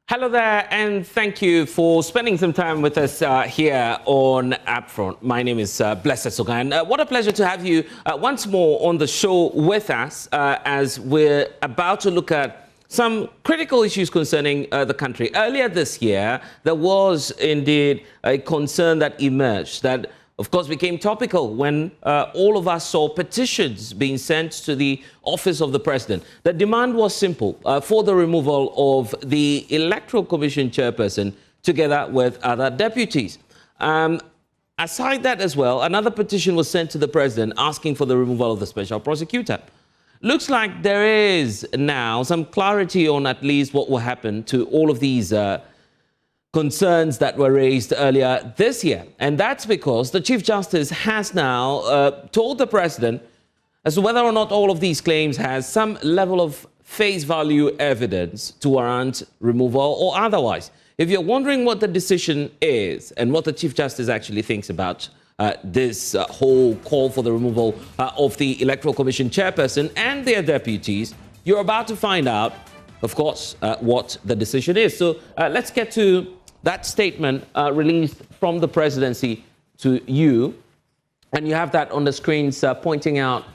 Hello there, and thank you for spending some time with us here on UPfront. My name is Blessed Sogah, and what a pleasure to have you once more on the show with us as we're about to look at some critical issues concerning the country. Earlier this year, there was indeed a concern that emerged that, of course, became topical when all of us saw petitions being sent to the office of the president. The demand was simple, for the removal of the Electoral Commission chairperson together with other deputies. Aside that as well, another petition was sent to the president asking for the removal of the special prosecutor. Looks like there is now some clarity on at least what will happen to all of these concerns that were raised earlier this year. And that's because the Chief Justice has now told the president as to whether or not all of these claims has some level of face value evidence to warrant removal or otherwise. If you're wondering what the decision is and what the Chief Justice actually thinks about this whole call for the removal of the Electoral Commission chairperson and their deputies, you're about to find out, of course, what the decision is. So let's get to that statement released from the presidency to you. And you have that on the screens pointing out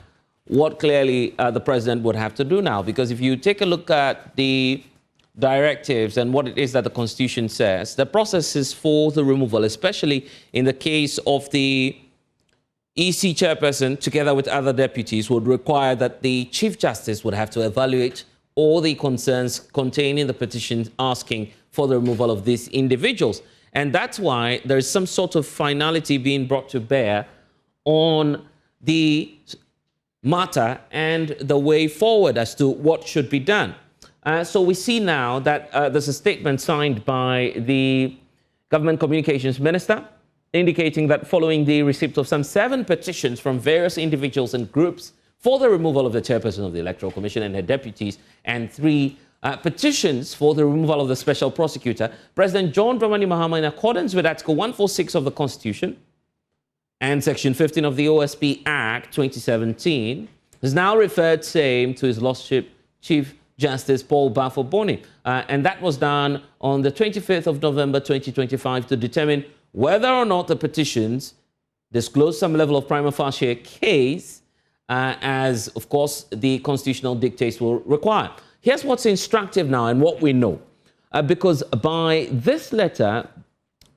what clearly the president would have to do now. Because if you take a look at the directives and what it is that the Constitution says, the processes for the removal, especially in the case of the EC chairperson together with other deputies, would require that the Chief Justice would have to evaluate all the concerns contained in the petition asking for the removal of these individuals. And that's why there is some sort of finality being brought to bear on the matter and the way forward as to what should be done. So we see now that there's a statement signed by the Government Communications Minister indicating that following the receipt of some 7 petitions from various individuals and groups for the removal of the chairperson of the Electoral Commission and her deputies, and 3 petitions for the removal of the special prosecutor, President John Dramani Mahama, in accordance with Article 146 of the Constitution and Section 15 of the OSP Act 2017, has now referred same to His Lordship Chief Justice Paul Bafo-Boni. And that was done on the 25th of November 2025 to determine whether or not the petitions disclose some level of prima facie case, as, of course, the constitutional dictates will require. Here's what's instructive now and what we know. Because by this letter,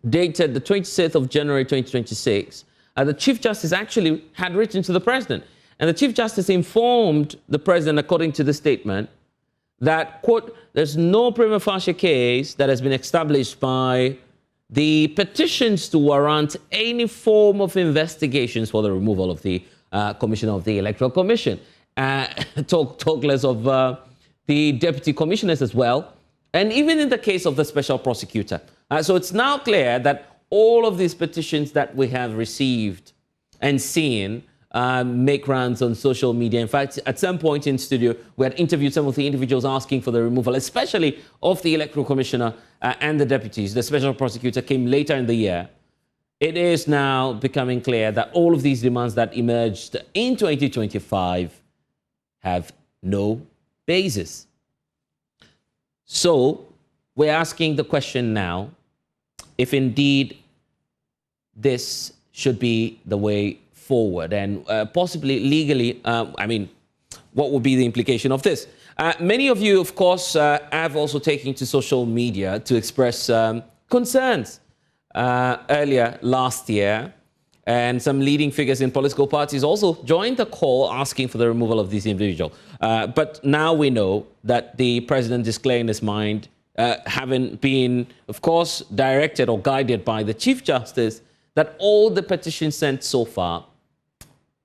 dated the 26th of January 2026, the Chief Justice actually had written to the President. And the Chief Justice informed the President, according to the statement, that, quote, there's no prima facie case that has been established by the petitions to warrant any form of investigations for the removal of the Commissioner of the Electoral Commission. Talk less of the deputy commissioners as well, and even in the case of the special prosecutor. So it's now clear that all of these petitions that we have received and seen make rounds on social media. In fact, at some point in studio, we had interviewed some of the individuals asking for the removal, especially of the Electoral Commissioner and the deputies. The special prosecutor came later in the year. It is now becoming clear that all of these demands that emerged in 2025 have no basis. So we're asking the question now if indeed this should be the way forward, and possibly legally, I mean, what would be the implication of this? Many of you, of course, have also taken to social media to express concerns. Earlier last year, and some leading figures in political parties also joined the call asking for the removal of this individual. But now we know that the president is clear in his mind, having been, of course, directed or guided by the Chief Justice, that all the petitions sent so far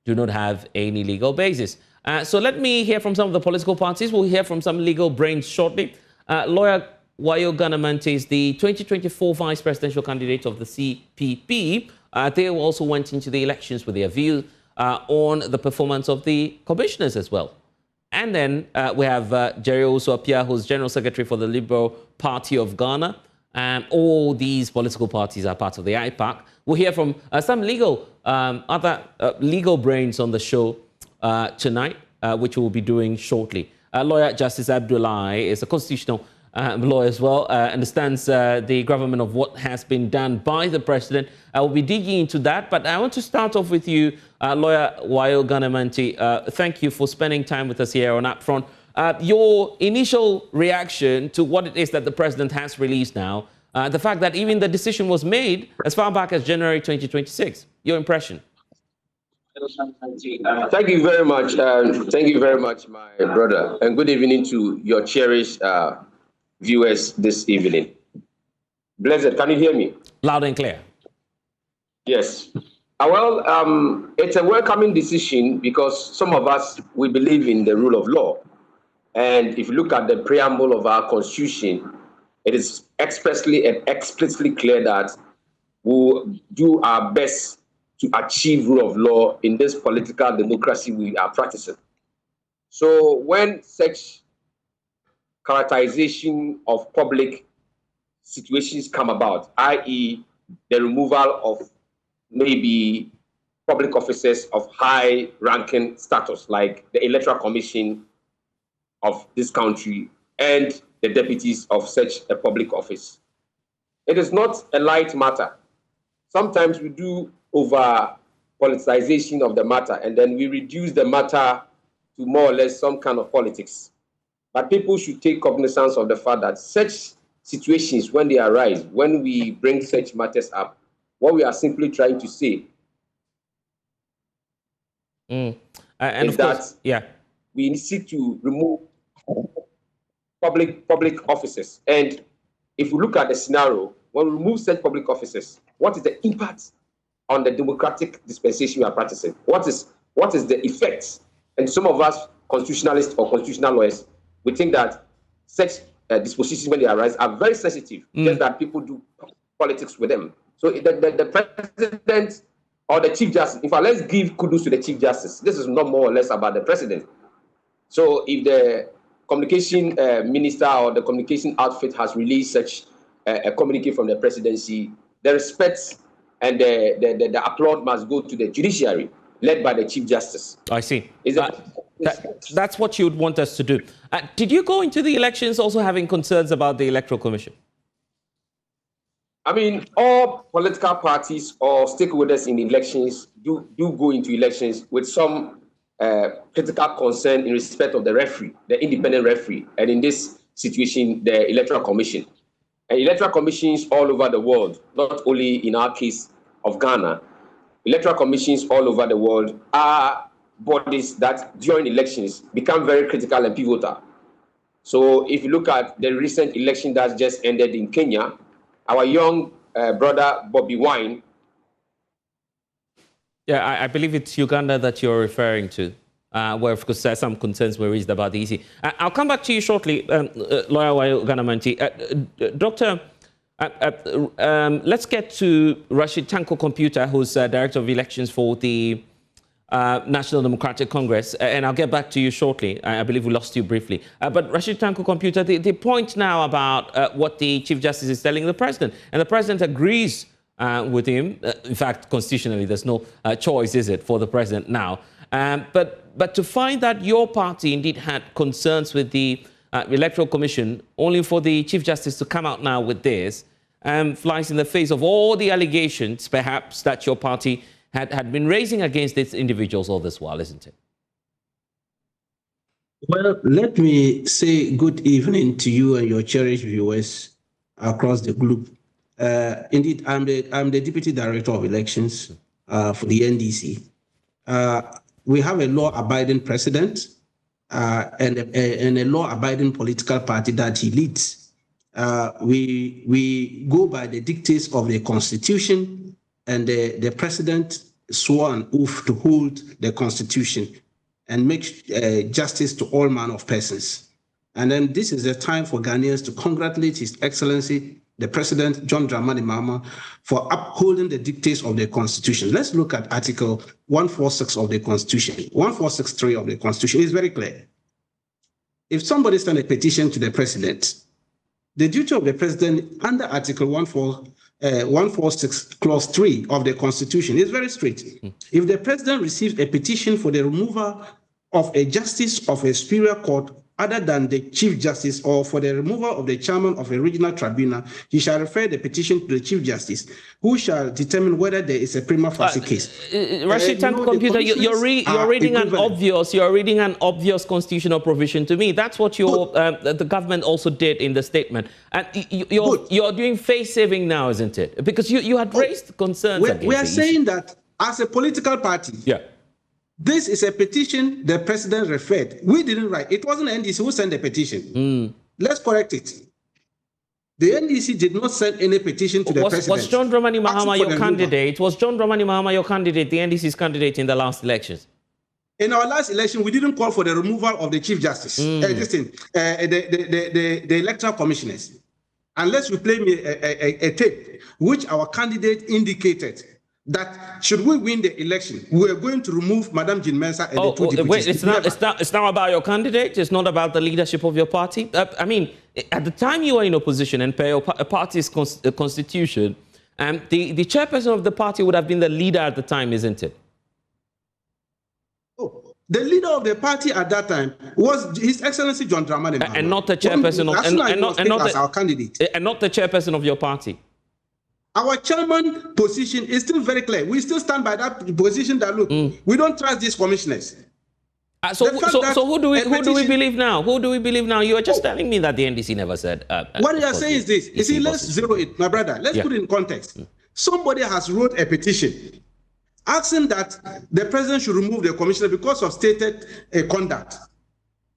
do not have any legal basis. So let me hear from some of the political parties. We'll hear from some legal brains shortly. Lawyer Wayo Ganamante is the 2024 vice presidential candidate of the CPP. They also went into the elections with their view on the performance of the commissioners as well. And then we have Jerry Osuapia, who's General Secretary for the Liberal Party of Ghana. All these political parties are part of the IPAC. We'll hear from some other legal brains on the show tonight, which we'll be doing shortly. Lawyer Justice Abdullahi is a constitutional lawyer as well, understands the government of what has been done by the president. I will be digging into that, but I want to start off with you, lawyer Wayo Ganamanti. Thank you for spending time with us here on Upfront. Your initial reaction to what it is that the president has released now, the fact that even the decision was made as far back as January 2026. Your impression? Thank you very much. Thank you very much, my brother, and good evening to your cherished viewers this evening. Blessed, can you hear me? Loud and clear. Yes. Well, it's a welcoming decision because some of us, we believe in the rule of law. And if you look at the preamble of our constitution, it is expressly and explicitly clear that we'll do our best to achieve rule of law in this political democracy we are practicing. So when such characterization of public situations come about, i.e. the removal of maybe public officers of high-ranking status, like the Electoral Commission of this country and the deputies of such a public office, it is not a light matter. Sometimes we do over politicization of the matter, and then we reduce the matter to more or less some kind of politics. But people should take cognizance of the fact that such situations, when they arise, when we bring such matters up, what we are simply trying to say and is of course, that we seek to remove public officers. And if we look at the scenario, when we remove such public officers, what is the impact on the democratic dispensation we are practicing? What is the effect? And some of us, constitutionalists or constitutional lawyers, we think that such dispositions, when they arise, are very sensitive, just that people do politics with them. So the president or the chief justice, in fact, let's give kudos to the chief justice. This is not more or less about the president. So if the communication minister or the communication outfit has released such a communique from the presidency, the respect and the applaud must go to the judiciary, led by the Chief Justice. I see. That's what you would want us to do. Did you go into the elections also having concerns about the Electoral Commission? I mean, all political parties or stakeholders in elections do go into elections with some critical concern in respect of the referee, the independent referee, and in this situation, the Electoral Commission. And electoral commissions all over the world, not only in our case of Ghana, electoral commissions all over the world are bodies that during elections become very critical and pivotal. So if you look at the recent election that's just ended in Kenya, our young brother Bobby Wine. Yeah, I believe it's Uganda that you're referring to, where of course some concerns were raised about the EC. I'll come back to you shortly, Lawyer Wayo Ganamanti. Doctor, let's get to Rashid Tanko Computer, who's Director of Elections for the National Democratic Congress, and I'll get back to you shortly. I believe we lost you briefly. But Rashid Tanko Computer, the point now about what the Chief Justice is telling the President, and the President agrees with him. In fact, constitutionally, there's no choice, is it, for the President now? But to find that your party indeed had concerns with the Electoral Commission, only for the Chief Justice to come out now with this, flies in the face of all the allegations, perhaps, that your party had been raising against its individuals all this while, isn't it? Well, let me say good evening to you and your cherished viewers across the globe. Indeed, I'm the Deputy Director of Elections for the NDC. We have a law-abiding president and a law-abiding political party that he leads. We go by the dictates of the Constitution, and the president swore an oath to hold the Constitution and make justice to all manner of persons. And then this is the time for Ghanaians to congratulate His Excellency, the President, John Dramani Mahama, for upholding the dictates of the Constitution. Let's look at Article 146 of the Constitution. 1463 of the Constitution is very clear. If somebody sends a petition to the President, the duty of the President under Article 146 Clause 3 of the Constitution is very strict. If the President receives a petition for the removal of a justice of a superior court other than the Chief Justice or for the removal of the chairman of a regional tribunal, he shall refer the petition to the Chief Justice, who shall determine whether there is a prima facie case. Rashid Computer, you're reading an obvious constitutional provision to me. That's what the government also did in the statement. And you're doing face saving now, isn't it? Because you had raised concerns. We are saying that as a political party, this is a petition the president referred. We didn't write. It wasn't NDC who sent the petition. Let's correct it. The NDC did not send any petition to the president. Was John Dramani Mahama your candidate? Was John Dramani Mahama your candidate, the NDC's candidate in the last elections? In our last election, we didn't call for the removal of the Chief Justice, the electoral commissioners. Unless you play me a tape, which our candidate indicated that should we win the election, we are going to remove Madam Jean Mensah and the two deputies. Wait, it's not about your candidate. It's not about the leadership of your party. I mean, at the time you were in opposition and per your party's constitution, the chairperson of the party would have been the leader at the time, isn't it? The leader of the party at that time was His Excellency John Dramani Mahama, and not the chairperson our candidate, and not the chairperson of your party. Our chairman position is still very clear. We still stand by that position that, look, we don't trust these commissioners. So who do we believe now? Who do we believe now? You were just telling me that the NDC never said. What you are saying is this. You see, let's zero it, my brother. Let's put it in context. Somebody has wrote a petition asking that the president should remove the commissioner because of stated conduct.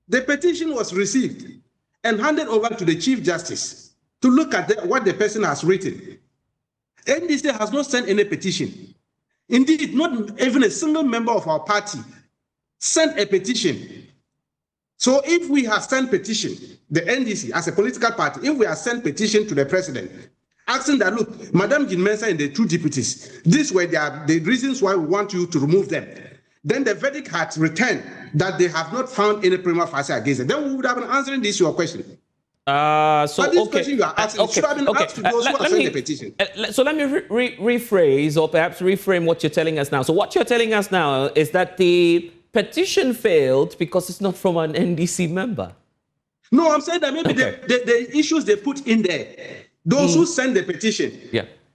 The petition was received and handed over to the Chief Justice to look at what the person has written. NDC has not sent any petition. Indeed, not even a single member of our party sent a petition. So if we have sent petition, the NDC as a political party, if we have sent petition to the president, asking that, look, Madam Jean Mensah and the two deputies, these were the reasons why we want you to remove them. Then the verdict had returned that they have not found any prima facie against them. Then we would have been answering this your question. Question you are asking should have been asked to those who have sent the petition. So let me rephrase or perhaps reframe what you're telling us now. So what you're telling us now is that the petition failed because it's not from an NDC member. No, I'm saying that maybe the issues they put in there, those who sent the petition,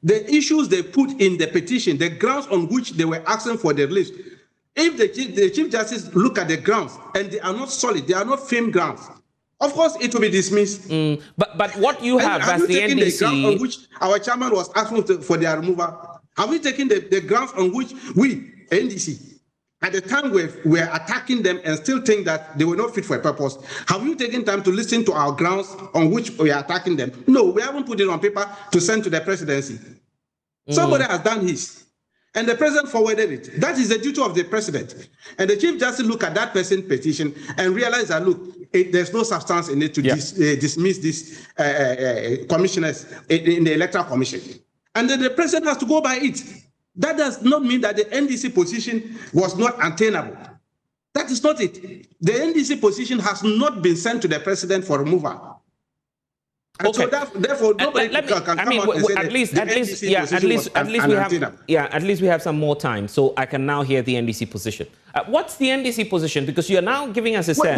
the issues they put in the petition, the grounds on which they were asking for the release, if the Chief Justice look at the grounds and they are not solid, they are not firm grounds, of course it will be dismissed. But what you have as the NDC... the ground on which our chairman was asking for their removal? Have we taken the grounds on which we, NDC, at the time we were attacking them and still think that they were not fit for a purpose? Have you taken time to listen to our grounds on which we are attacking them? No, we haven't put it on paper to send to the presidency. Somebody has done his, and the president forwarded it. That is the duty of the president. And the Chief Justice look at that person's petition and realize that, look, there's no substance in it to dismiss these commissioners in the Electoral Commission. And then the president has to go by it. That does not mean that the NDC position was not attainable. That is not it. The NDC position has not been sent to the president for removal. And so therefore, nobody can come out and say at least we have some more time, so I can now hear the NDC position. What's the NDC position? Because you're now giving us a sense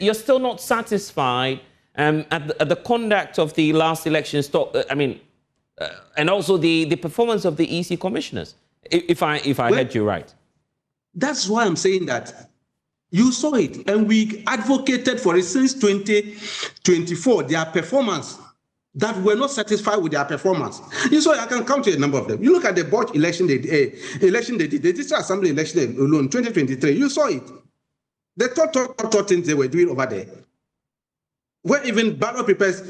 you're still not satisfied at the conduct of the last election. And also the performance of the EC commissioners, if I heard you right. That's why I'm saying that. You saw it, and we advocated for it since 2024, their performance, that we're not satisfied with their performance. You saw, I can count a number of them. You look at the Board election they did, the District Assembly election alone, 2023, you saw it. The top things they were doing over there, where even ballot papers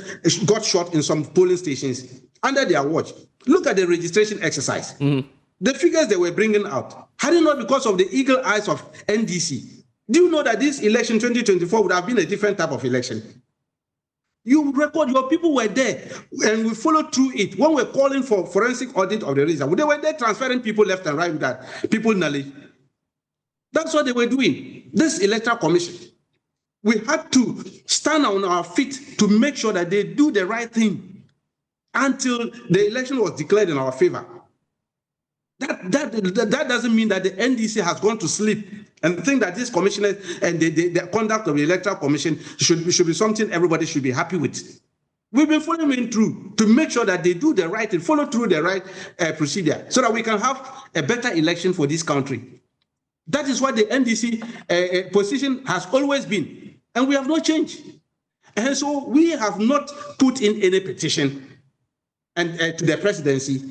got shot in some polling stations under their watch. Look at the registration exercise. The figures they were bringing out, had it not because of the eagle eyes of NDC, do you know that this election 2024 would have been a different type of election? You record, your people were there, and we followed through it. When we're calling for forensic audit of the result, they were there transferring people left and right with that people knowledge. That's what they were doing. This Electoral Commission, we had to stand on our feet to make sure that they do the right thing until the election was declared in our favor. That doesn't mean that the NDC has gone to sleep and think that this commissioners and the conduct of the Electoral Commission should be something everybody should be happy with. We've been following through to make sure that they do the right and follow through the right procedure so that we can have a better election for this country. That is what the NDC position has always been, and we have not changed. And so we have not put in any petition and to the presidency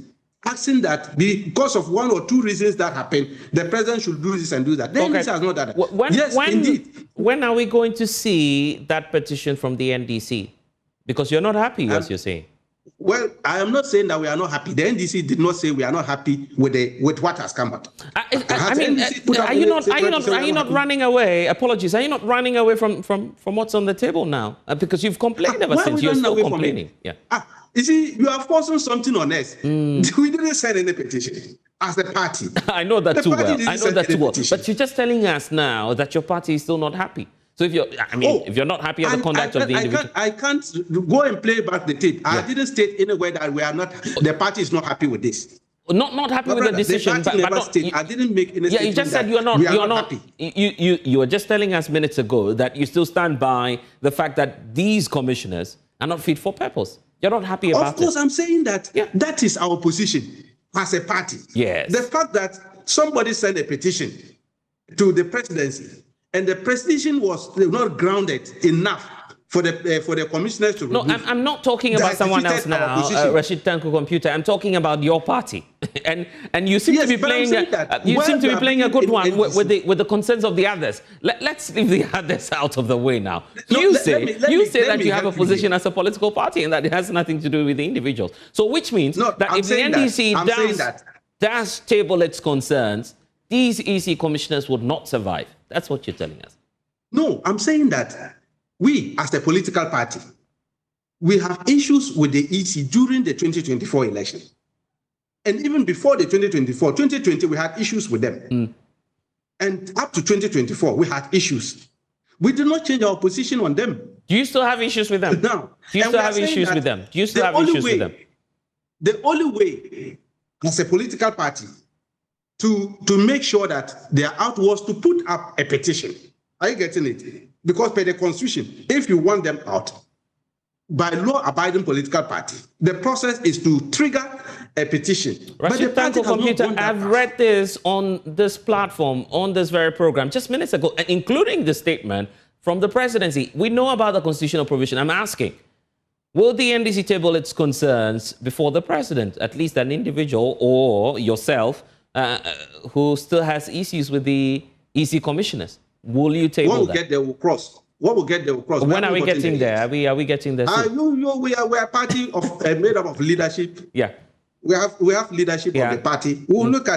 asking that because of one or two reasons that happened, the president should do this and do that. The NDC has not done that. Indeed. When are we going to see that petition from the NDC? Because you're not happy, as you're saying. Well, I am not saying that we are not happy. The NDC did not say we are not happy with what has come out. Are you not running away? Apologies. Are you not running away from what's on the table now? Because you've complained ever since. You're still complaining. Yeah. You see, you are forcing something on us. We didn't sign any petition as a party. I know that too well. I know that too well. But you're just telling us now that your party is still not happy. So if you're not happy at the conduct of the individual, I can't go and play back the tape. I didn't state anywhere that we are not. The party is not happy with this. Not happy with the decision. I didn't make any. Yeah, you just said you're not happy. You were just telling us minutes ago that you still stand by the fact that these commissioners are not fit for purpose. You're not happy about it. Of course, I'm saying that. Yeah. That is our position as a party. Yes. The fact that somebody sent a petition to the presidency. And the petition was not grounded enough for the commissioners to remove. No, I'm not talking about someone else now, Rashid Tanko Computer. I'm talking about your party, and you seem to be playing. You seem to be playing a good one with the concerns of the others. Let's leave the others out of the way now. You say that you have a position as a political party, and that it has nothing to do with the individuals. So, which means that if the NDC does table its concerns, these EC commissioners would not survive. That's what you're telling us. No, I'm saying that we, as a political party, we have issues with the EC during the 2024 election. And even before the 2020, we had issues with them. And up to 2024, we had issues. We did not change our position on them. Do you still have issues with them? No. Do you still have issues with them? Do you still have issues with them? The only way, as a political party, to make sure that they are out was to put up a petition. Are you getting it? Because per the Constitution, if you want them out, by law-abiding political party, the process is to trigger a petition. Rashid Tanko Computer, I've read this on this platform, on this very program, just minutes ago, including the statement from the presidency. We know about the constitutional provision. I'm asking, will the NDC table its concerns before the president, at least an individual or yourself, who still has issues with the EC commissioners? Will you table that? When we get there, we'll cross. When we get there, we'll cross. When are we getting there? Are we getting there? We are a party made up of leadership. Yeah. We have leadership of the party. We will look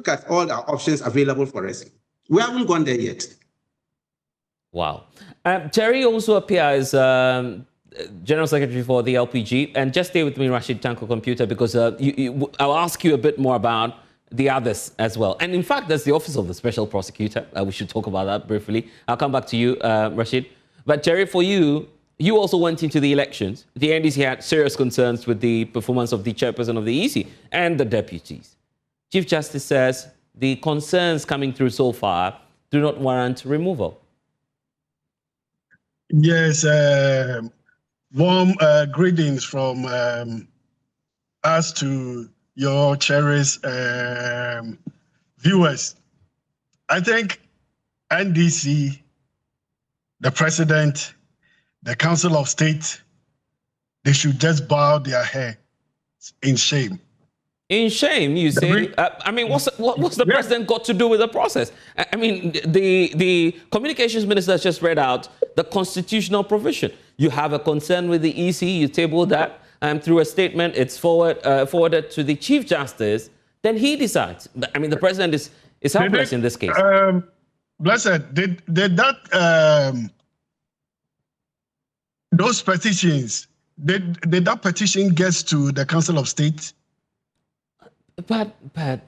at all our options available for us. We haven't gone there yet. Wow. Terry also appears General Secretary for the LPG. And just stay with me, Rashid Tanko Computer, because I'll ask you a bit more about the others as well. And in fact, there's the Office of the Special Prosecutor. We should talk about that briefly. I'll come back to you, Rashid. But Jerry, for you also went into the elections. The NDC had serious concerns with the performance of the chairperson of the EC and the deputies. Chief Justice says the concerns coming through so far do not warrant removal. Yes, warm greetings from us to your cherished viewers. I think NDC, the president, the Council of State, they should just bow their head in shame. In shame, you say? I mean, what's the president got to do with the process? I mean, the communications minister has just read out the constitutional provision. You have a concern with the EC, you table that. Through a statement, it's forwarded to the Chief Justice, then he decides. I mean, the president is helpless in this case. Blessed, did that, those petitions, did that petition get to the Council of State? But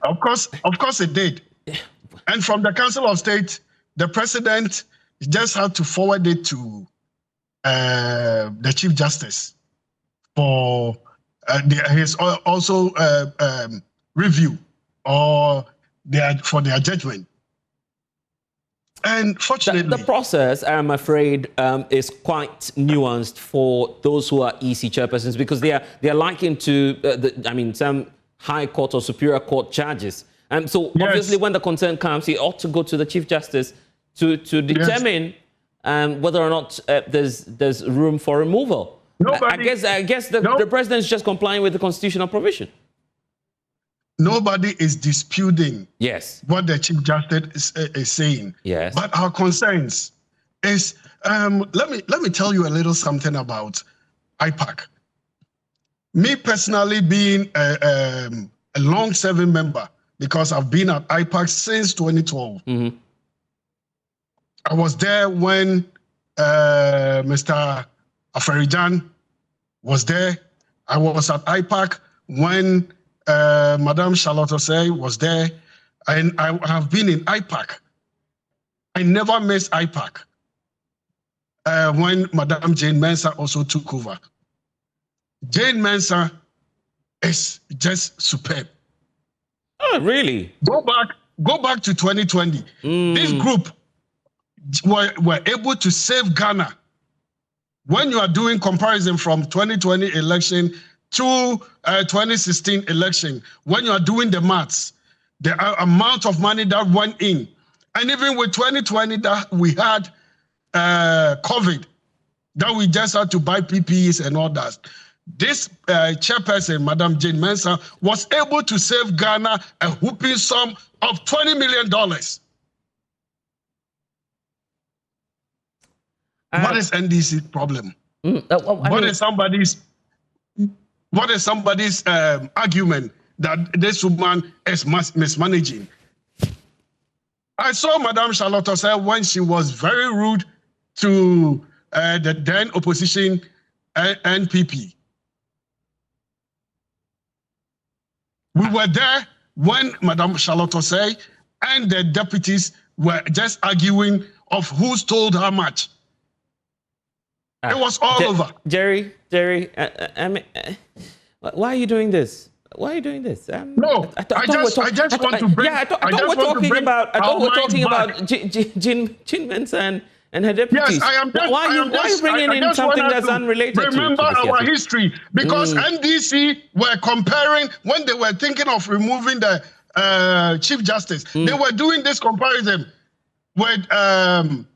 Of course it did. And from the Council of State, the president just had to forward it to the Chief Justice for his also review or for their judgment. And fortunately, the process, I'm afraid, is quite nuanced for those who are EC chairpersons, because they are likened to, some High Court or Superior Court charges. So yes. obviously, when the concern comes, it ought to go to the Chief Justice to determine whether or not there's room for removal. I guess the president's just complying with the constitutional provision. Nobody is disputing what the Chief Justice is saying. Yes. But our concerns is, let me tell you a little something about IPAC. Me personally, being a long-serving member, because I've been at IPAC since 2012. Mm-hmm. I was there when Mr. Aferijan was there. I was at IPAC when Madame Charlotte Osei was there, and I have been in IPAC. I never missed IPAC when Madame Jane Mensah also took over. Jane Mensah is just superb. Oh, really? Go back to 2020. This group were able to save Ghana. When you are doing comparison from 2020 election to 2016 election, when you are doing the maths, the amount of money that went in, and even with 2020 that we had COVID, that we just had to buy PPEs and all that. This chairperson, Madam Jane Mensah, was able to save Ghana a whooping sum of $20 million. What is NDC's problem? What is somebody's argument that this woman is mismanaging? I saw Madame Charlotte Osei when she was very rude to the then opposition NPP. We were there when Madame Charlotte Osei and the deputies were just arguing of who stole how much. It was all over. Jerry, why are you doing this? Why are you doing this? No, I just want to bring. Yeah, I thought we're talking about Jane Mensah and her deputies. Yes, I am. Why are you bringing in something that's unrelated? Remember our history, because NDC were comparing when they were thinking of removing the Chief Justice. They were doing this comparison with Madame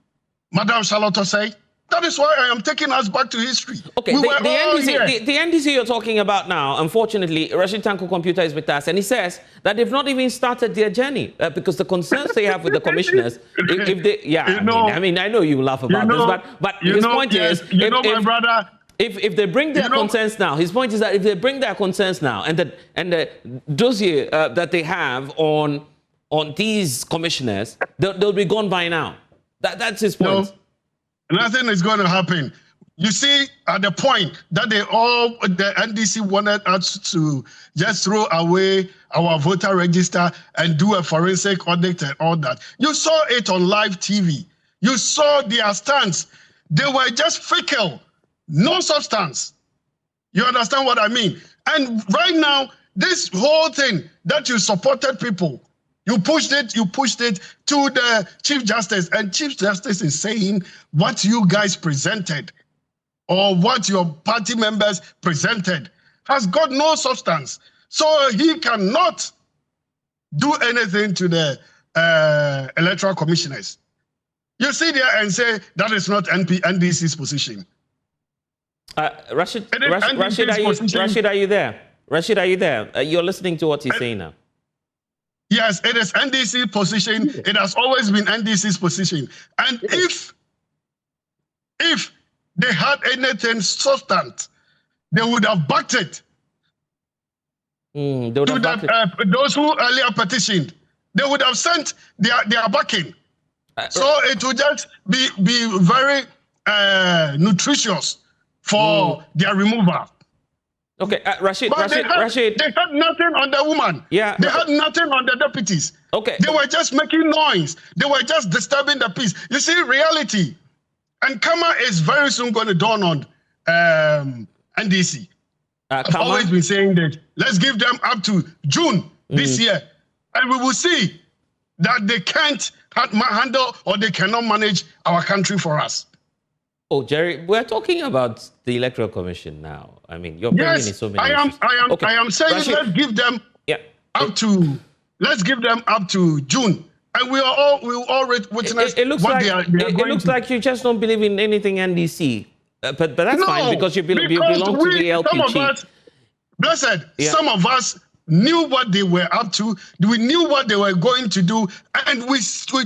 Charlotte Osei. That is why I am taking us back to history. Okay, the NDC you're talking about now, unfortunately, Rashid Tanko Computer is with us, and he says that they've not even started their journey because the concerns they have with the commissioners, I know you laugh about this, but his point is, my brother, if they bring their concerns now, his point is that if they bring their concerns now, and the dossier that they have on these commissioners, they'll be gone by now. That's his point. No. Nothing is going to happen. You see, at the point that the NDC wanted us to just throw away our voter register and do a forensic audit and all that. You saw it on live TV. You saw their stance. They were just fickle, no substance. You understand what I mean? And right now, this whole thing that you supported people, you pushed it to the Chief Justice, and Chief Justice is saying what you guys presented or what your party members presented has got no substance. So he cannot do anything to the electoral commissioners. You sit there and say that is not NDC's position. Rashid, are you there? Rashid, are you there? You're listening to what he's saying now. Yes, it is NDC's position. It has always been NDC's position. And if they had anything substantive, they would have backed it. Those who earlier petitioned, they would have sent their backing. So it would just be very nutritious for their removal. Okay, Rashid. They had nothing on the woman. Yeah. They had nothing on the deputies. Okay. They were just making noise. They were just disturbing the peace. You see, reality. And Kama is very soon going to dawn on NDC. I've always been saying that. Let's give them up to June this year. And we will see that they can't handle or they cannot manage our country for us. Oh, Jerry, we're talking about the Electoral Commission now. I mean, you're bringing in so many issues. I am saying Rashid, let's give them up to June. And we will all witness it looks what like, they are going it looks to. like you just don't believe in anything NDC. But that's fine because you belong to the LPG. Some of us, Blessed, some of us knew what they were up to. We knew what they were going to do. And we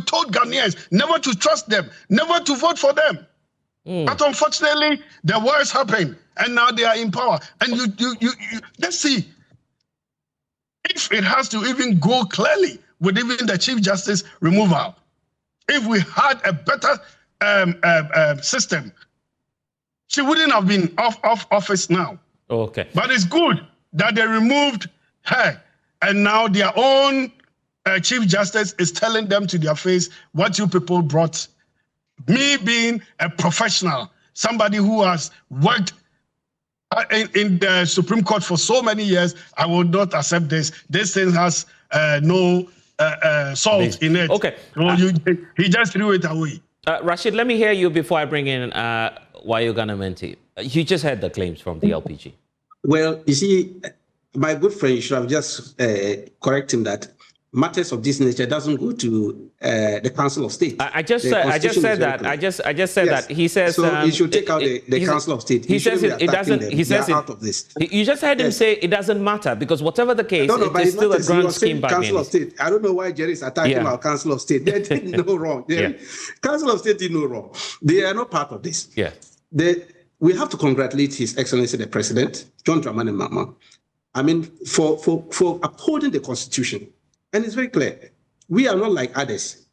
told Ghanaians never to trust them, never to vote for them. But unfortunately, the worst happened. And now they are in power. And you let's see. If it has to even go clearly with even the Chief Justice removal, if we had a better system, she wouldn't have been off office now. Okay. But it's good that they removed her. And now their own Chief Justice is telling them to their face what you people brought. Me being a professional, somebody who has worked in the Supreme Court for so many years, I will not accept this. This thing has no salt in it. Okay. So he just threw it away. Rashid, let me hear you before I bring in Wayogana Menti. You just heard the claims from the LPG. Well, you see, my good friend should have just correct him that matters of this nature doesn't go to the Council of State. I just said that. I just said that. He says so. You should take out the Council of State. He says it doesn't. He says it out of this. You just heard him say it doesn't matter because whatever the case, it is still a grand scheme by Council of State. I don't know why Jerry is attacking our Council of State. They did no wrong. Council of State did no wrong. They are not part of this. Yeah. We have to congratulate His Excellency the President, John Dramani Mahama. I mean, for upholding the Constitution. And it's very clear. We are not like others.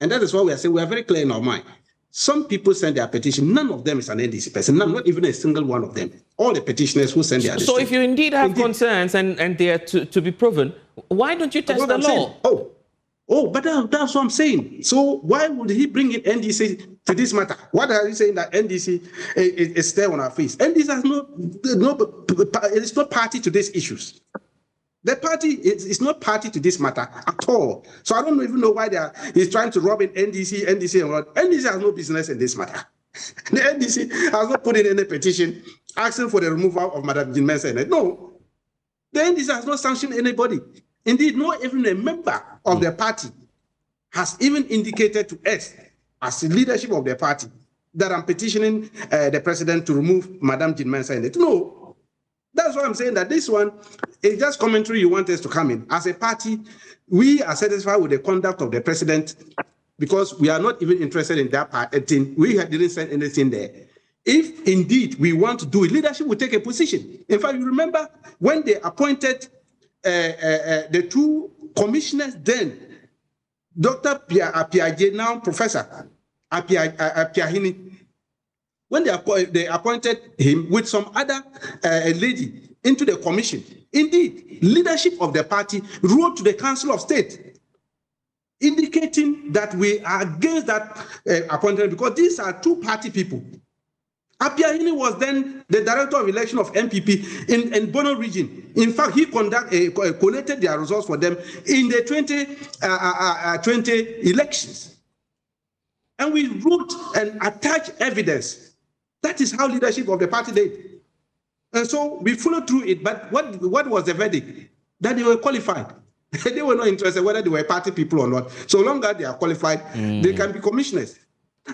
And that is why we are saying we are very clear in our mind. Some people send their petition. None of them is an NDC person. Not even a single one of them. All the petitioners who send their So if you indeed have concerns and they are to be proven, why don't you test the law? But that's what I'm saying. So why would he bring in NDC to this matter? What are you saying that NDC is there on our face? NDC has it's not party to these issues. The party is not party to this matter at all. So I don't even know why he's trying to rob in NDC. NDC has no business in this matter. The NDC has not put in any petition asking for the removal of Madam Jean Mensah. No. The NDC has not sanctioned anybody. Indeed, not even a member of the party has even indicated to us, as the leadership of the party, that I'm petitioning the president to remove Madam Jean Mensah. No. That's why I'm saying that this one is just commentary you want us to come in. As a party, we are satisfied with the conduct of the president because we are not even interested in that thing. We didn't send anything there. If indeed we want to do it, leadership will take a position. In fact, you remember when they appointed the two commissioners then, Dr. Apiaje, now Professor Apiahini, when they appointed him with some other lady into the commission, indeed, leadership of the party wrote to the Council of State, indicating that we are against that appointment because these are two-party people. Apiahini was then the director of election of MPP in Bono region. In fact, he collated their results for them in the 2020 elections. And we wrote and attached evidence. That is how leadership of the party did. And so we followed through it. But what was the verdict? That they were qualified. They were not interested whether they were party people or not. So long as they are qualified, they can be commissioners.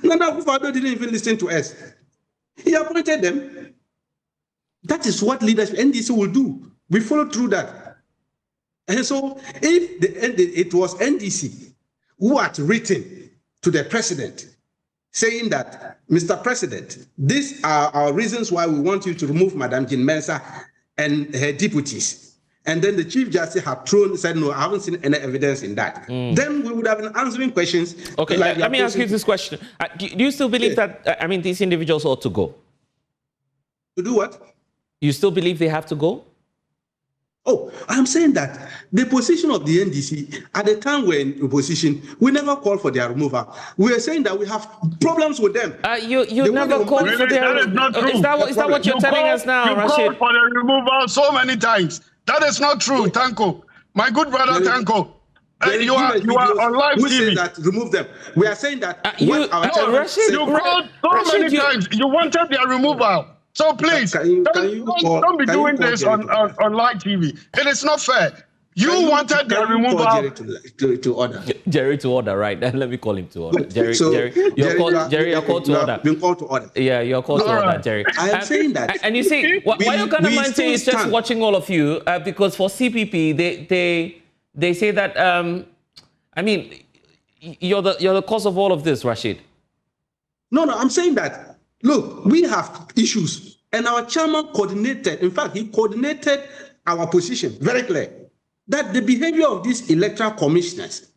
Nana Akufo-Addo didn't even listen to us. He appointed them. That is what leadership NDC will do. We followed through that. And so if it was NDC who had written to the president saying that, Mr. President, these are our reasons why we want you to remove Madam Jean Mensah and her deputies. And then the Chief Justice said, no, I haven't seen any evidence in that. Then we would have been answering questions. Okay, like let me ask you this question. Do you still believe that, these individuals ought to go? To do what? You still believe they have to go? Oh, I'm saying that the position of the NDC, at the time we're in opposition, we never called for their removal. We are saying that we have problems with them. You never called for their removal. Is that what you're telling us now, Rashid? You called for the removal so many times. That is not true, Tanko. My good brother, Tanko. You are on live who TV. says that remove them? We are saying that Called so many times. You wanted their removal. So please, don't be doing this on live TV. It is not fair. You wanted their removal. Jerry to order. Jerry to order, right? Let me call him to order. Jerry, you're called to order. Been called to order. Yeah, you're called to order, Jerry. I am saying that. And you see, why Okanamante is just watching all of you because for CPP they say that I mean you're the cause of all of this, Rashid. No, I'm saying that. Look, we have issues, and our chairman coordinated. In fact, he coordinated our position very clear. That the behavior of these electoral commissioners,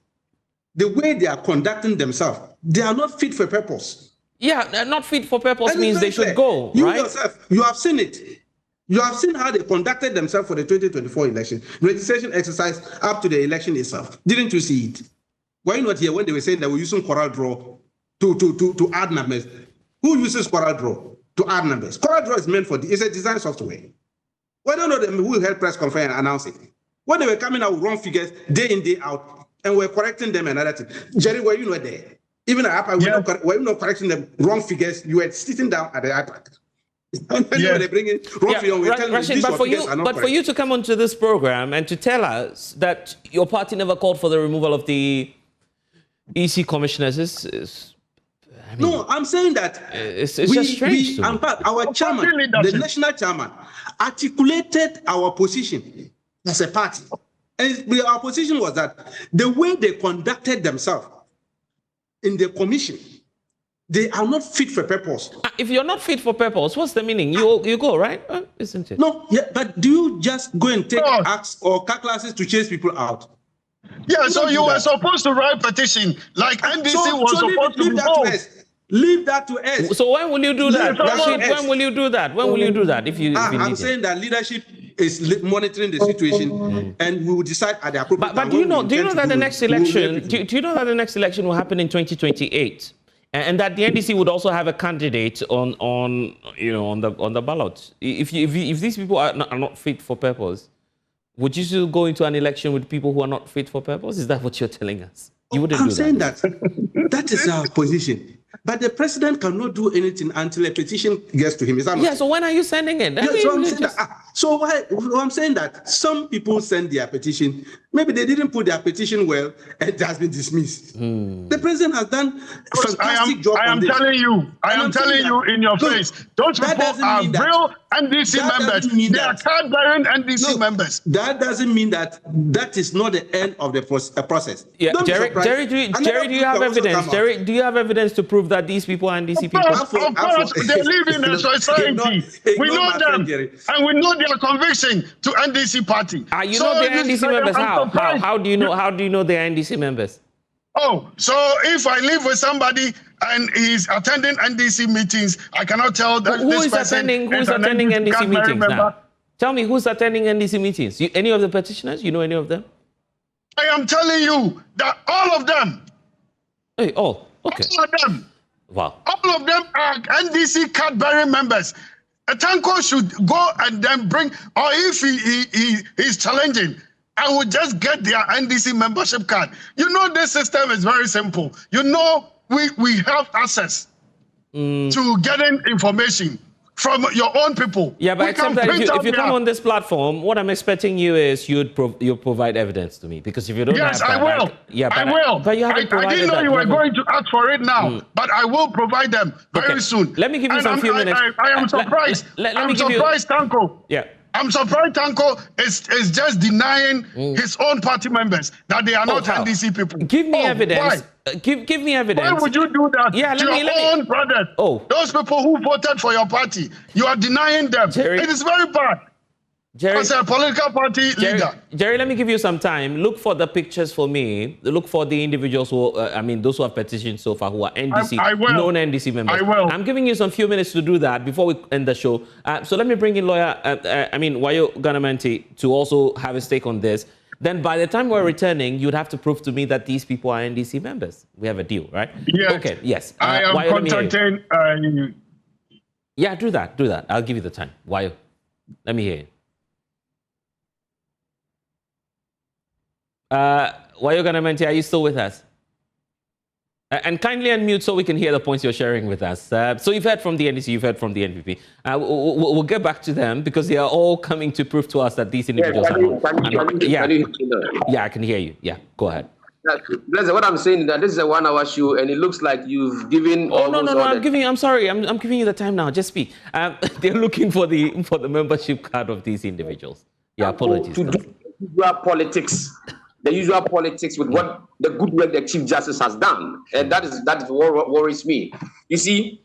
the way they are conducting themselves, they are not fit for purpose. Yeah, not fit for purpose And means they should go, you right? yourself, you have seen it. You have seen how they conducted themselves for the 2024 election. Registration exercise up to the election itself. Didn't you see it? Were you not here when they were saying they were using Corel Draw to add numbers? Who uses Corel Draw to add numbers? Corel Draw is meant for, it's a design software. Why don't know them who held press conference and announce it? When they were coming out with wrong figures day in, day out, and we're correcting them and other things. Jerry, were you not there? Even at APA, were you not correcting them wrong figures? You were sitting down at the iPad. They bring in wrong figures. Rashid, but for you to come onto this program and to tell us that your party never called for the removal of the EC commissioners no, I'm saying that it's just strange. Our chairman, the national chairman, articulated our position as a party. And our position was that the way they conducted themselves in the commission, they are not fit for purpose. If you're not fit for purpose, what's the meaning? You go, right? Isn't it? No, yeah, but do you just go and take acts or classes to chase people out? Yeah, so you were supposed to write petition like NDC was supposed to vote. Leave that to us. So when will you do that, Rashid? When will you do that? When will you do that? If you I'm saying that leadership is monitoring the situation, and we will decide at the appropriate time. But do you know that the next election? Do you know that the next election will happen in 2028, and that the NDC would also have a candidate on the ballot? If these people are not fit for purpose, would you still go into an election with people who are not fit for purpose? Is that what you're telling us? You wouldn't do that. I'm saying that is our position. But the president cannot do anything until a petition gets to him. Is that not? Yeah, so when are you sending it? I'm saying that some people send their petition. Maybe they didn't put their petition well, and it has been dismissed. The president has done a fantastic job. I am telling you in your face. Those people are real NDC members. They are card-bearing NDC members. That doesn't mean that is not the end of the process. Yeah, Jerry, do you have evidence? Jerry, do you have evidence to prove that these people are NDC people? Of course, they live in a society. We know them, and we know their conviction to NDC party. You know their NDC members. How do you know? How do you know they're NDC members? Oh, so if I live with somebody and he's attending NDC meetings, I cannot tell that who is attending NDC meetings now? Tell me who's attending NDC meetings. Any of the petitioners? You know any of them? I am telling you that all of them. Hey, all. Okay. All of them. Wow. All of them are NDC card-bearing members. A Tanko should go and then bring, or if he is challenging, I would just get their NDC membership card. You know, this system is very simple. You know, we have access to getting information from your own people. Yeah, but except that if you come on this platform, what I'm expecting you is you'll provide evidence to me, because if you don't have that, I will. I will. But you haven't provided I didn't know that. you were going to ask for it now, but I will provide them very soon. Let me give you some few minutes. I am surprised. I'm surprised, Tanko. Yeah. I'm surprised Tanko is just denying his own party members that they are not NDC people. Give me evidence. Why? Give me evidence. Why would you do that to your own brothers? Those people who voted for your party, you are denying them. Jerry, it is very bad. Jerry, as a political party leader. Jerry, let me give you some time. Look for the pictures for me. Look for the individuals who, those who have petitioned so far who are NDC, non-NDC members. I will. I'm giving you some few minutes to do that before we end the show. So let me bring in lawyer, Wayo Ganamanti, to also have a stake on this. Then by the time we're returning, you'd have to prove to me that these people are NDC members. We have a deal, right? Yes. Okay, yes. I am contacting... Yeah, do that. I'll give you the time. Wayo, let me hear you. Wayoganamenti, are you still with us? And kindly unmute so we can hear the points you're sharing with us. So you've heard from the NDC, you've heard from the NPP. We'll get back to them because they are all coming to prove to us that these individuals are not. Yeah, I can hear you. Yeah, go ahead. Blessed, what I'm saying is that this is a 1 hour show and it looks like you've given. Oh, no, I'm sorry. I'm giving you the time now. Just speak. They're looking for the membership card of these individuals. Yeah, apologies. To do the usual politics with what the good work the Chief Justice has done. And that is what worries me. You see,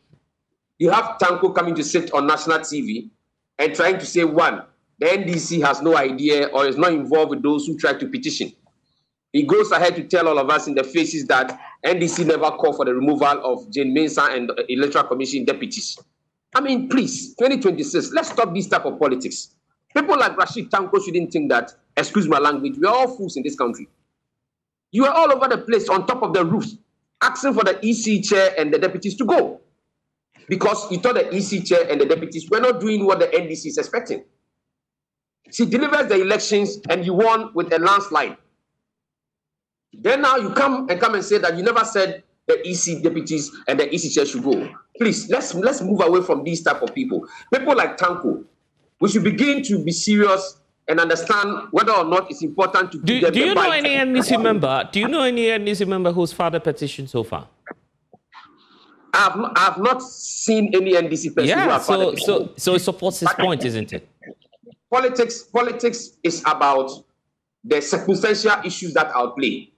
you have Tanko coming to sit on national TV and trying to say, one, the NDC has no idea or is not involved with those who try to petition. He goes ahead to tell all of us in the faces that NDC never called for the removal of Jane Mensah and the Electoral Commission deputies. I mean, please, 2026, let's stop this type of politics. People like Rashid Tanko shouldn't think that, excuse my language, we're all fools in this country. You are all over the place on top of the roof, asking for the EC chair and the deputies to go. Because you thought the EC chair and the deputies were not doing what the NDC is expecting. She delivers the elections and you won with a landslide. Then now you come and say that you never said the EC deputies and the EC chair should go. Please, let's move away from these type of people. People like Tanko, we should begin to be serious and understand whether or not it's important to do you know any NDC member? Do you know any NDC member who's filed a petition so far? I have not seen any NDC person. Yeah, so it supports his point, isn't it? Politics is about the circumstantial issues that are at play.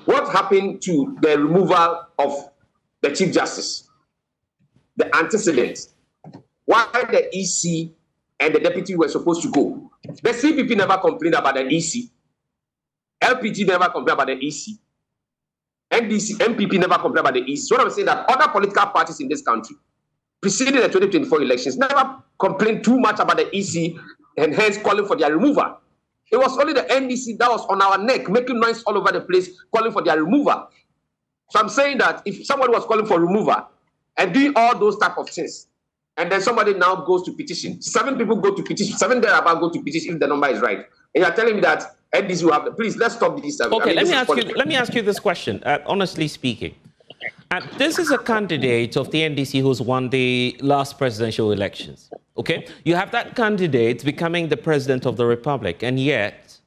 What happened to the removal of the Chief Justice? The antecedents. Why the EC and the deputy were supposed to go. The CPP never complained about the EC. LPG never complained about the EC. NDC, MPP never complained about the EC. So what I'm saying that other political parties in this country, preceding the 2024 elections, never complained too much about the EC and hence calling for their removal. It was only the NDC that was on our neck, making noise all over the place, calling for their removal. So I'm saying that if somebody was calling for removal and doing all those type of things, and then somebody now goes to petition, 7 people go to petition, 7 thereabout go to petition if the number is right. And you're telling me that NDC will have the, please, let's stop this. Okay, let me ask you this question, honestly speaking. This is a candidate of the NDC who's won the last presidential elections. Okay, you have that candidate becoming the president of the republic, and yet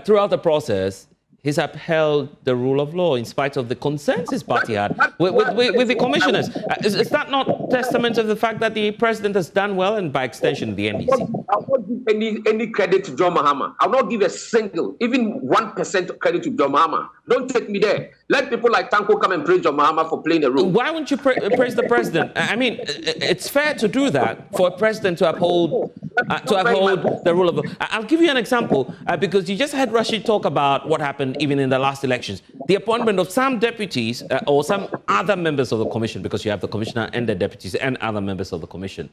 throughout the process, he's upheld the rule of law in spite of the concerns his party had with the commissioners. Is that not testament of the fact that the president has done well, and by extension, the NDC? I will not give any credit to John Mahama. I will not give a single, even 1% credit to John Mahama. Don't take me there. Let people like Tanko come and praise John Mahama for playing the role. Why won't you praise the president? I mean, it's fair to do that for a president to uphold the rule of law. I'll give you an example because you just heard Rashid talk about what happened even in the last elections. The appointment of some deputies or some other members of the commission, because you have the commissioner and the deputies and other members of the commission,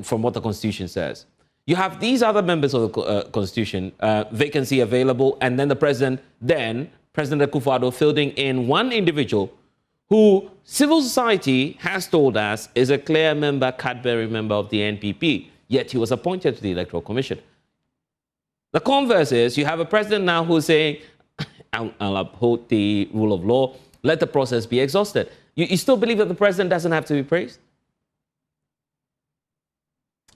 from what the Constitution says. You have these other members of the Constitution, vacancy available, and then the president, President Akufo-Addo, fielding in one individual who civil society has told us is a clear member, Cadbury member of the NPP, yet he was appointed to the Electoral Commission. The converse is you have a president now who's saying, I'll uphold the rule of law, let the process be exhausted. You still believe that the president doesn't have to be praised?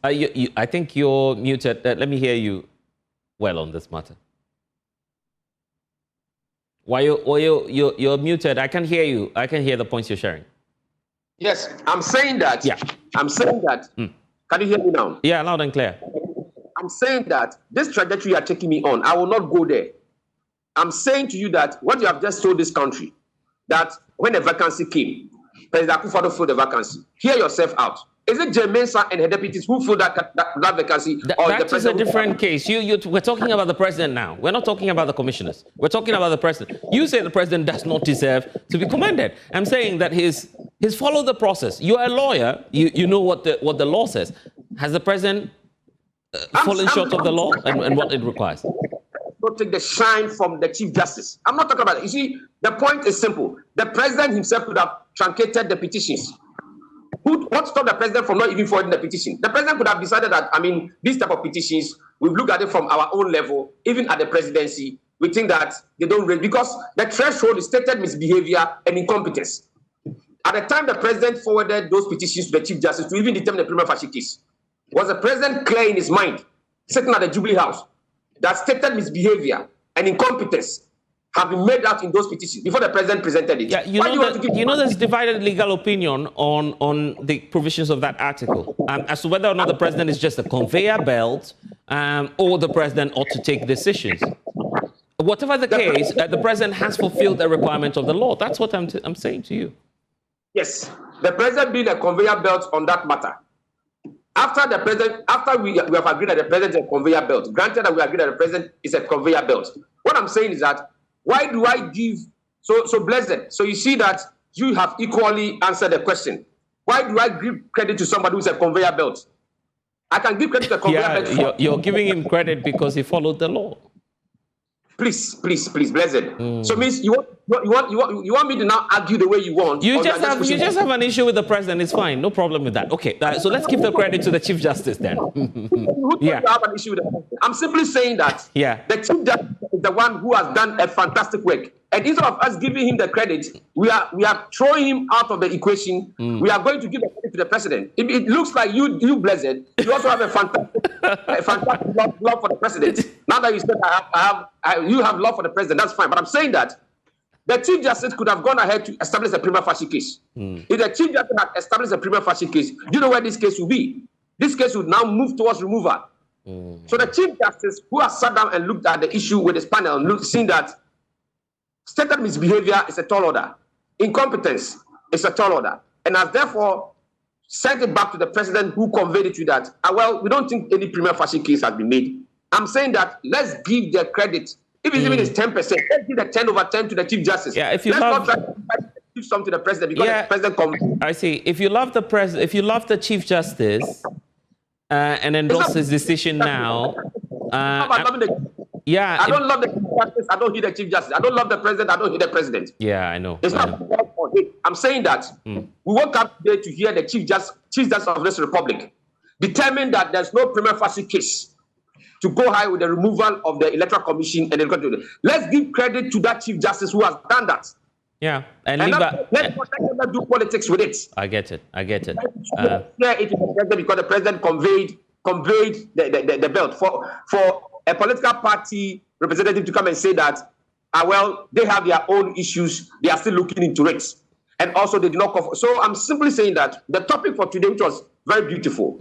I think you're muted. Let me hear you well on this matter. You're muted. I can hear you. I can hear the points you're sharing. Yes, I'm saying that. Yeah. I'm saying that. Can you hear me now? Yeah, loud and clear. I'm saying that this trajectory you are taking me on, I will not go there. I'm saying to you that what you have just told this country, that when a vacancy came, President Akufo-Addo filled the vacancy. Hear yourself out. Is it Jane Mensah and her deputies who filled that vacancy? That is a different case. We're talking about the president now. We're not talking about the commissioners. We're talking about the president. You say the president does not deserve to be commended. I'm saying that he's followed the process. You're a lawyer. You know what the law says. Has the president fallen short of the law and what it requires? Don't take the shine from the Chief Justice. I'm not talking about it. You see, the point is simple. The president himself could have truncated the petitions. What stopped the president from not even forwarding the petition? The president could have decided that, these type of petitions, we've looked at it from our own level, even at the presidency. we think that they don't raise, because the threshold is stated misbehavior and incompetence. At the time the president forwarded those petitions to the Chief Justice to even determine the prima facie case, was the president clear in his mind, sitting at the Jubilee House, that stated misbehavior and incompetence have been made out in those petitions before the president presented it? Yeah, you know there's divided legal opinion on the provisions of that article as to whether or not the president is just a conveyor belt or the president ought to take decisions. Whatever the case, the president has fulfilled the requirement of the law. That's what I'm saying to you. Yes, the president being a conveyor belt on that matter. After we have agreed that the president is a conveyor belt, granted that we agree that the president is a conveyor belt. What I'm saying is that, why do I give, so Blessed, so you see that you have equally answered the question. Why do I give credit to somebody who's a conveyor belt? I can give credit to a conveyor belt. You're giving him credit because he followed the law. Please, Blessed. So means you want me to now argue the way you want? You just have an issue with the president. It's fine, no problem with that. Okay, so let's give the credit to the Chief Justice then. Yeah, have an issue with the president. I'm simply saying that the Chief Justice is the one who has done a fantastic work, and instead of us giving him the credit, we are throwing him out of the equation. We are going to give the credit to the president. It looks like you Blessed, you also have a fantastic love for the president. Now that you said you have love for the president, that's fine. But I'm saying that the Chief Justice could have gone ahead to establish a prima facie case. If the Chief Justice had established a prima facie case, you know where this case will be? This case would now move towards removal. So the Chief Justice, who has sat down and looked at the issue with his panel and seen that stated misbehavior is a tall order, incompetence is a tall order, and has therefore sent it back to the president, who conveyed it to that. Well, we don't think any prima facie case has been made. I'm saying that let's give the credit. If it's even 10%, let's give the 10/10 to the Chief Justice. Yeah, if you let's not try to give something to the president because the president comes. I see. If you love the president, if you love the Chief Justice and endorse his decision now, I don't love the Chief Justice. I don't hate the Chief Justice. I don't love the president. I don't hate the president. Yeah, I know. It's not for hate. I'm saying that we woke up today to hear the Chief Justice of this republic determined that there's no prima facie case to go high with the removal of the Electoral Commission and the let's give credit to that Chief Justice who has done that. Yeah, and let's not do politics with it. I get it. It is the president because the president conveyed the belt for a political party representative to come and say that, well, they have their own issues, they are still looking into it, and also they do not cover. So I'm simply saying that the topic for today, which was very beautiful,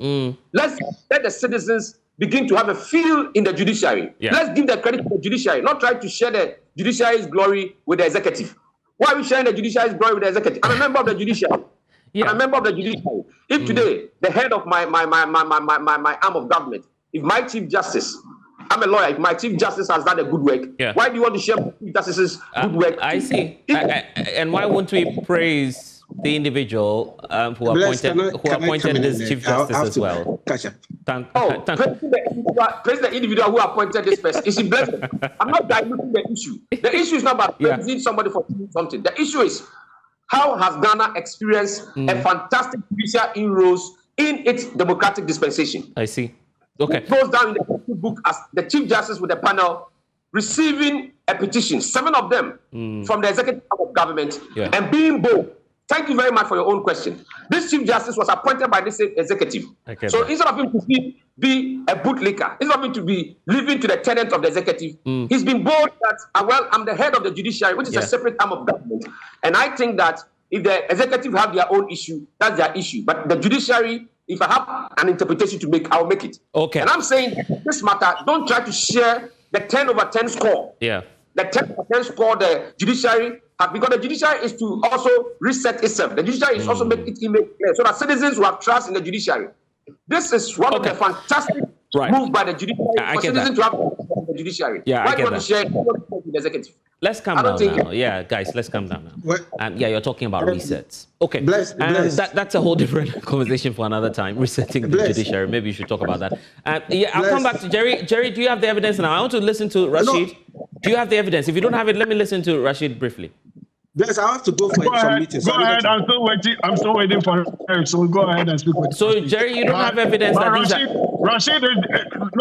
let's let the citizens begin to have a feel in the judiciary. Let's give the credit to the judiciary, not try to share the judiciary's glory with the executive. Why are we sharing the judiciary's glory with the executive? I'm a member of the judiciary. I'm a member of the judiciary. If today, the head of my arm of government, if my Chief Justice, I'm a lawyer, if my Chief Justice has done a good work, why do you want to share my Chief Justice's good work? I see. And why won't we praise the individual who appointed this Chief Justice as well? Praise the individual who appointed this person. Is he blessed? I'm not diluting the issue. The issue is not about praising somebody for doing something. The issue is, how has Ghana experienced a fantastic judicial inroads in its democratic dispensation? I see. Okay. It goes down in the book as the Chief Justice with the panel receiving a petition, 7 of them from the executive of government, and being bold. Thank you very much for your own question. This Chief Justice was appointed by this executive. So instead of him to be a bootlicker, instead of him to be living to the tenets of the executive, he's been bold that, well, I'm the head of the judiciary, which is a separate arm of government. And I think that if the executive have their own issue, that's their issue. But the judiciary, if I have an interpretation to make, I'll make it. Okay. And I'm saying this matter, don't try to share the 10/10 score. Yeah. The 10/10 score, the judiciary, because the judiciary is to also reset itself. The judiciary is also make it image clear so that citizens will have trust in the judiciary. This is one of the fantastic moves by the judiciary for citizens to have trust in the judiciary. Yeah, why do you want to share with the executive? Let's calm down now. Yeah, guys, let's calm down now. You're talking about resets. Okay. That's a whole different conversation for another time. Resetting the judiciary. Maybe you should talk about that. I'll come back to Jerry. Jerry, do you have the evidence now? I want to listen to Rashid. Do you have the evidence? If you don't have it, let me listen to Rashid briefly. Yes, I have to go for some meetings. Go ahead. I'm still waiting for Eric. So go ahead and speak with. So Jerry, you don't have evidence that these are... Rashid is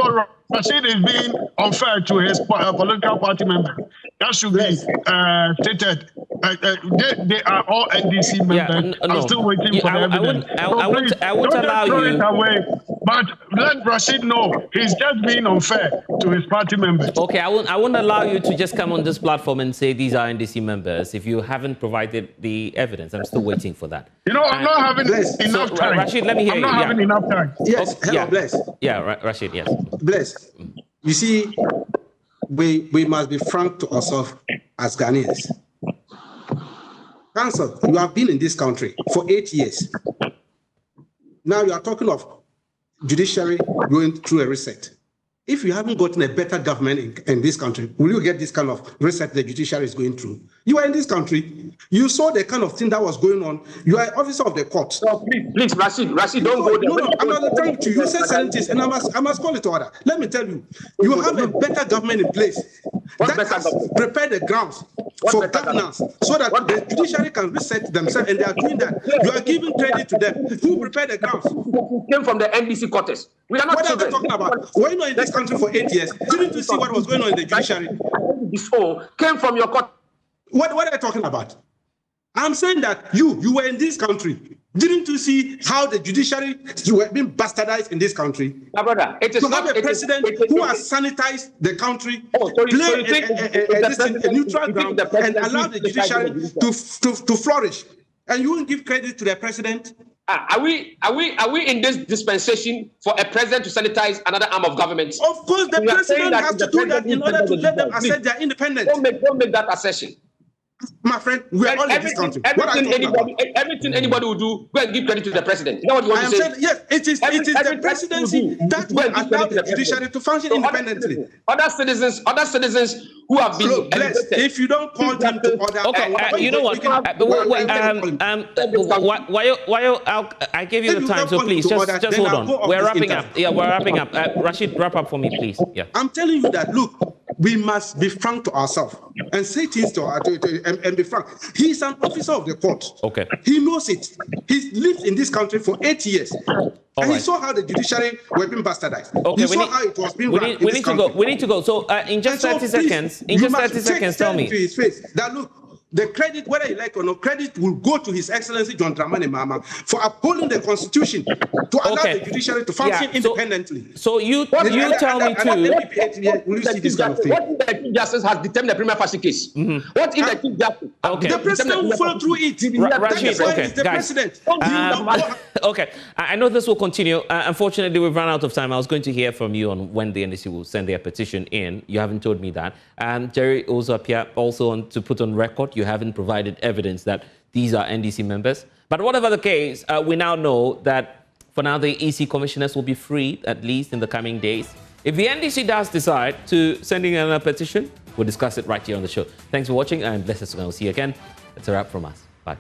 no, Rashid is being unfair to his political party members. That should be stated. They are all NDC members. No. I'm still waiting for the evidence. I won't allow throw you. it away. But let Rashid know he's just being unfair to his party members. Okay, I won't allow you to just come on this platform and say these are NDC members if you haven't provided the evidence. I'm still waiting for that. You know, I'm not having enough time. Rashid, let me hear I'm you. not having enough time. Yes, hello, Bless. Yeah, Rashid, yes. Bless. You see, we must be frank to ourselves as Ghanaians. Council, you have been in this country for 8 years. Now you are talking of judiciary going through a reset. If you haven't gotten a better government in this country, will you get this kind of reset the judiciary is going through? You are in this country. You saw the kind of thing that was going on. You are an officer of the court. No, please, Rashid, don't go there. No, I'm not telling you. You said certain things, and I must call it to order. Let me tell you, you have a better government in place that has prepared the grounds for governance so that the judiciary can reset themselves, and they are doing that. You are giving credit to them. Who prepared the grounds? Came from the NDC quarters. We are not What are they children. talking about? Were you not in this country for 8 years? Didn't you see what was going on in the judiciary? This all came from your court. What are you talking about? I'm saying that you were in this country. Didn't you see how the judiciary were being bastardized in this country? My brother, it is To not have a president who has sanitized the country, play a neutral ground, and allow the judiciary to flourish, and you won't give credit to the president? Are we in this dispensation for a president to sanitize another arm of government? Of course, the president has to do that in order to let them assert their independence. Don't make that assertion. My friend, we are all in this country. What are you talking about? Everything anybody will do, go and give credit to the president. You know what you want to say? Saying, yes, it is the presidency that will allow the judiciary to function independently. Other citizens who have been blessed. If you don't call them to order, okay, you know what? I gave you the time, so please just hold on. We're wrapping up. Yeah, we're wrapping up. Rashid, wrap up for me, please. Yeah. I'm telling you that. Look, we must be frank to ourselves and say things and be frank. He's an officer of the court. Okay. He knows it. He's lived in this country for 8 years. And he saw how the judiciary were being bastardized. Okay, he saw how it was being run. We need to go. We need to go. So in just 30 seconds, tell me. To his face that look, the credit, whether you like or not, credit will go to His Excellency John Dramani Mahama for upholding the Constitution to allow the judiciary to function independently. So you tell me too. Will you see this kind of thing? What if the Chief Justice has determined the prima facie case? What if the Chief Justice? The president will follow through it. Rashid, okay, the guys. president. Okay, I know this will continue. Unfortunately, we've run out of time. I was going to hear from you on when the NDC will send their petition in. You haven't told me that. Jerry also appeared also to put on record. You haven't provided evidence that these are NDC members. But whatever the case, we now know that for now the EC commissioners will be freed, at least in the coming days. If the NDC does decide to send in another petition, we'll discuss it right here on the show. Thanks for watching. I'm Blessed Sogah. We'll see you again. That's a wrap from us. Bye.